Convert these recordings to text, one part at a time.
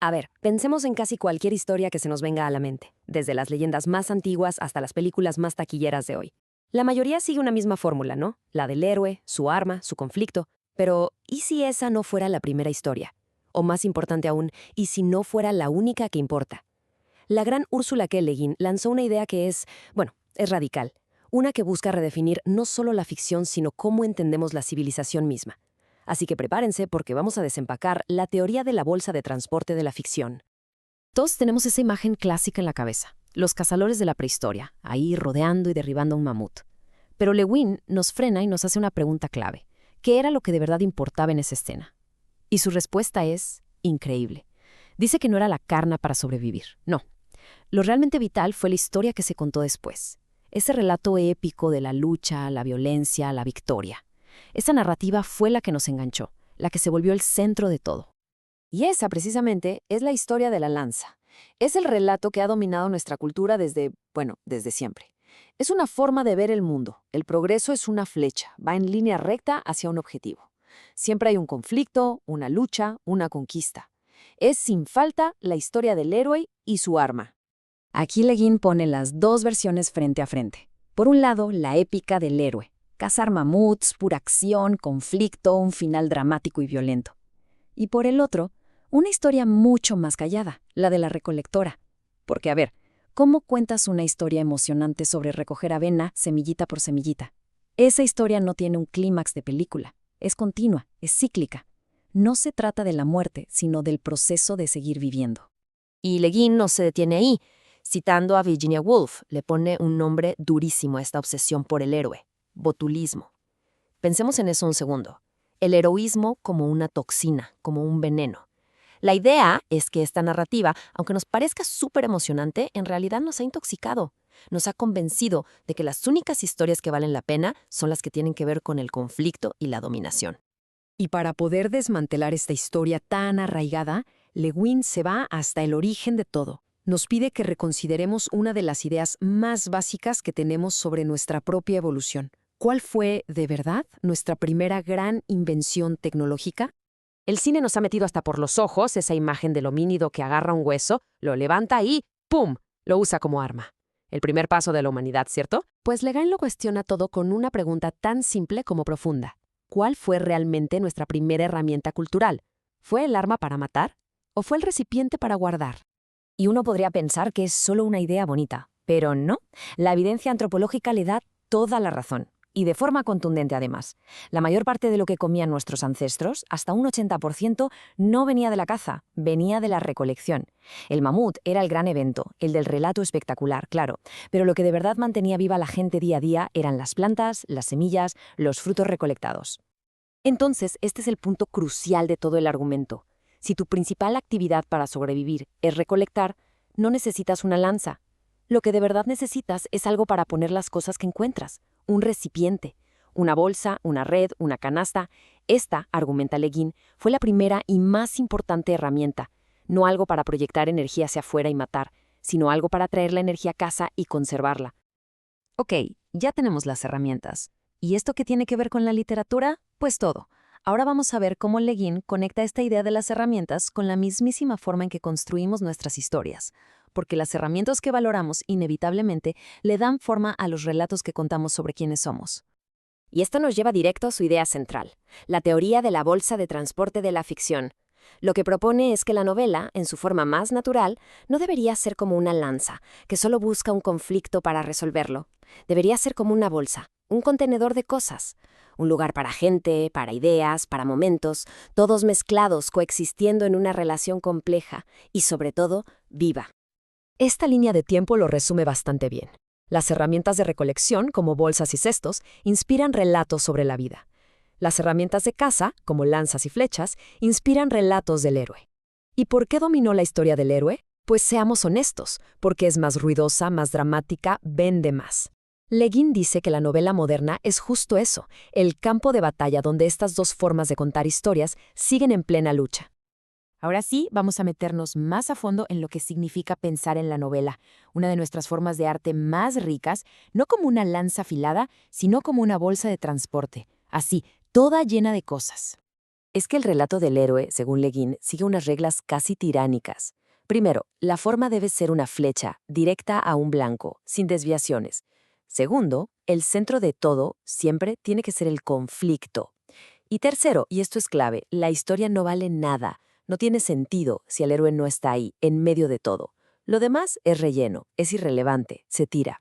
A ver, pensemos en casi cualquier historia que se nos venga a la mente, desde las leyendas más antiguas hasta las películas más taquilleras de hoy. La mayoría sigue una misma fórmula, ¿no? La del héroe, su arma, su conflicto. Pero, ¿y si esa no fuera la primera historia? O más importante aún, ¿y si no fuera la única que importa? La gran Ursula K. Le Guin lanzó una idea que es radical. Una que busca redefinir no solo la ficción, sino cómo entendemos la civilización misma. Así que prepárense porque vamos a desempacar la teoría de la bolsa de transporte de la ficción. Todos tenemos esa imagen clásica en la cabeza, los cazadores de la prehistoria, ahí rodeando y derribando a un mamut. Pero Le Guin nos frena y nos hace una pregunta clave. ¿Qué era lo que de verdad importaba en esa escena? Y su respuesta es increíble. Dice que no era la carne para sobrevivir, no. Lo realmente vital fue la historia que se contó después. Ese relato épico de la lucha, la violencia, la victoria. Esa narrativa fue la que nos enganchó, la que se volvió el centro de todo. Y esa, precisamente, es la historia de la lanza. Es el relato que ha dominado nuestra cultura desde siempre. Es una forma de ver el mundo. El progreso es una flecha, va en línea recta hacia un objetivo. Siempre hay un conflicto, una lucha, una conquista. Es sin falta la historia del héroe y su arma. Aquí Le Guin pone las dos versiones frente a frente. Por un lado, la épica del héroe. Cazar mamuts, pura acción, conflicto, un final dramático y violento. Y por el otro, una historia mucho más callada, la de la recolectora. Porque, a ver, ¿cómo cuentas una historia emocionante sobre recoger avena semillita por semillita? Esa historia no tiene un clímax de película. Es continua, es cíclica. No se trata de la muerte, sino del proceso de seguir viviendo. Y Le Guin no se detiene ahí. Citando a Virginia Woolf, le pone un nombre durísimo a esta obsesión por el héroe: botulismo. Pensemos en eso un segundo. El heroísmo como una toxina, como un veneno. La idea es que esta narrativa, aunque nos parezca súper emocionante, en realidad nos ha intoxicado. Nos ha convencido de que las únicas historias que valen la pena son las que tienen que ver con el conflicto y la dominación. Y para poder desmantelar esta historia tan arraigada, Le Guin se va hasta el origen de todo. Nos pide que reconsideremos una de las ideas más básicas que tenemos sobre nuestra propia evolución. ¿Cuál fue, de verdad, nuestra primera gran invención tecnológica? El cine nos ha metido hasta por los ojos esa imagen del homínido que agarra un hueso, lo levanta y ¡pum!, lo usa como arma. El primer paso de la humanidad, ¿cierto? Pues Le Guin lo cuestiona todo con una pregunta tan simple como profunda. ¿Cuál fue realmente nuestra primera herramienta cultural? ¿Fue el arma para matar? ¿O fue el recipiente para guardar? Y uno podría pensar que es solo una idea bonita, pero no. La evidencia antropológica le da toda la razón. Y de forma contundente, además. La mayor parte de lo que comían nuestros ancestros, hasta un 80%, no venía de la caza, venía de la recolección. El mamut era el gran evento, el del relato espectacular, claro, pero lo que de verdad mantenía viva a la gente día a día eran las plantas, las semillas, los frutos recolectados. Entonces, este es el punto crucial de todo el argumento. Si tu principal actividad para sobrevivir es recolectar, no necesitas una lanza. Lo que de verdad necesitas es algo para poner las cosas que encuentras. Un recipiente, una bolsa, una red, una canasta. Esta, argumenta Le Guin, fue la primera y más importante herramienta. No algo para proyectar energía hacia afuera y matar, sino algo para traer la energía a casa y conservarla. Ok, ya tenemos las herramientas. ¿Y esto qué tiene que ver con la literatura? Pues todo. Ahora vamos a ver cómo Le Guin conecta esta idea de las herramientas con la mismísima forma en que construimos nuestras historias. Porque las herramientas que valoramos inevitablemente le dan forma a los relatos que contamos sobre quiénes somos. Y esto nos lleva directo a su idea central, la teoría de la bolsa de transporte de la ficción. Lo que propone es que la novela, en su forma más natural, no debería ser como una lanza, que solo busca un conflicto para resolverlo. Debería ser como una bolsa, un contenedor de cosas, un lugar para gente, para ideas, para momentos, todos mezclados, coexistiendo en una relación compleja y, sobre todo, viva. Esta línea de tiempo lo resume bastante bien. Las herramientas de recolección, como bolsas y cestos, inspiran relatos sobre la vida. Las herramientas de caza, como lanzas y flechas, inspiran relatos del héroe. ¿Y por qué dominó la historia del héroe? Pues seamos honestos, porque es más ruidosa, más dramática, vende más. Le Guin dice que la novela moderna es justo eso, el campo de batalla donde estas dos formas de contar historias siguen en plena lucha. Ahora sí, vamos a meternos más a fondo en lo que significa pensar en la novela, una de nuestras formas de arte más ricas, no como una lanza afilada, sino como una bolsa de transporte, así, toda llena de cosas. Es que el relato del héroe, según Le Guin, sigue unas reglas casi tiránicas. Primero, la forma debe ser una flecha, directa a un blanco, sin desviaciones. Segundo, el centro de todo siempre tiene que ser el conflicto. Y tercero, y esto es clave, la historia no vale nada, no tiene sentido si el héroe no está ahí, en medio de todo. Lo demás es relleno, es irrelevante, se tira.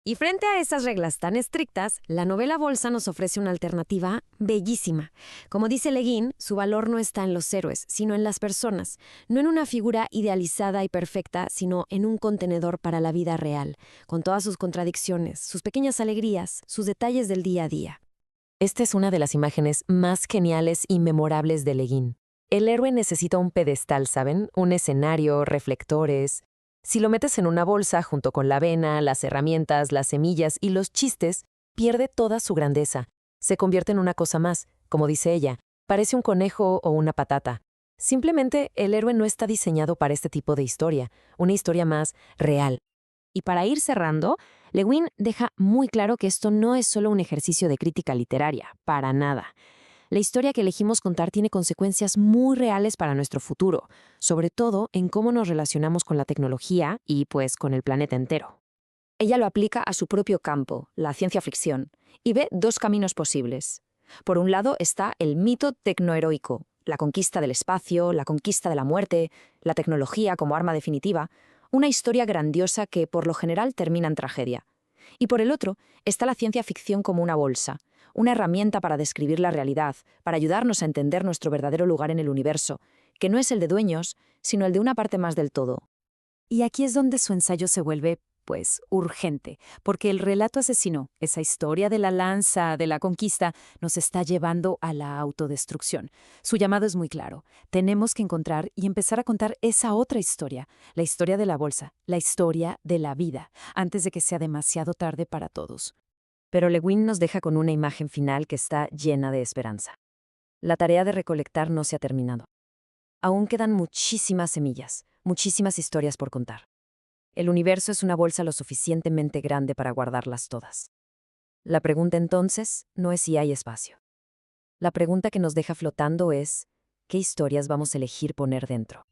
Y frente a esas reglas tan estrictas, la novela Bolsa nos ofrece una alternativa bellísima. Como dice Le Guin, su valor no está en los héroes, sino en las personas, no en una figura idealizada y perfecta, sino en un contenedor para la vida real, con todas sus contradicciones, sus pequeñas alegrías, sus detalles del día a día. Esta es una de las imágenes más geniales y memorables de Le Guin. El héroe necesita un pedestal, ¿saben? Un escenario, reflectores. Si lo metes en una bolsa junto con la avena, las herramientas, las semillas y los chistes, pierde toda su grandeza. Se convierte en una cosa más, como dice ella, parece un conejo o una patata. Simplemente el héroe no está diseñado para este tipo de historia, una historia más real. Y para ir cerrando, Le Guin deja muy claro que esto no es solo un ejercicio de crítica literaria, para nada. La historia que elegimos contar tiene consecuencias muy reales para nuestro futuro, sobre todo en cómo nos relacionamos con la tecnología y, pues, con el planeta entero. Ella lo aplica a su propio campo, la ciencia ficción, y ve dos caminos posibles. Por un lado está el mito tecnoheroico, la conquista del espacio, la conquista de la muerte, la tecnología como arma definitiva, una historia grandiosa que por lo general termina en tragedia. Y por el otro está la ciencia ficción como una bolsa, una herramienta para describir la realidad, para ayudarnos a entender nuestro verdadero lugar en el universo, que no es el de dueños, sino el de una parte más del todo. Y aquí es donde su ensayo se vuelve, pues, urgente, porque el relato asesino, esa historia de la lanza, de la conquista, nos está llevando a la autodestrucción. Su llamado es muy claro. Tenemos que encontrar y empezar a contar esa otra historia, la historia de la bolsa, la historia de la vida, antes de que sea demasiado tarde para todos. Pero Le Guin nos deja con una imagen final que está llena de esperanza. La tarea de recolectar no se ha terminado. Aún quedan muchísimas semillas, muchísimas historias por contar. El universo es una bolsa lo suficientemente grande para guardarlas todas. La pregunta entonces no es si hay espacio. La pregunta que nos deja flotando es, ¿qué historias vamos a elegir poner dentro?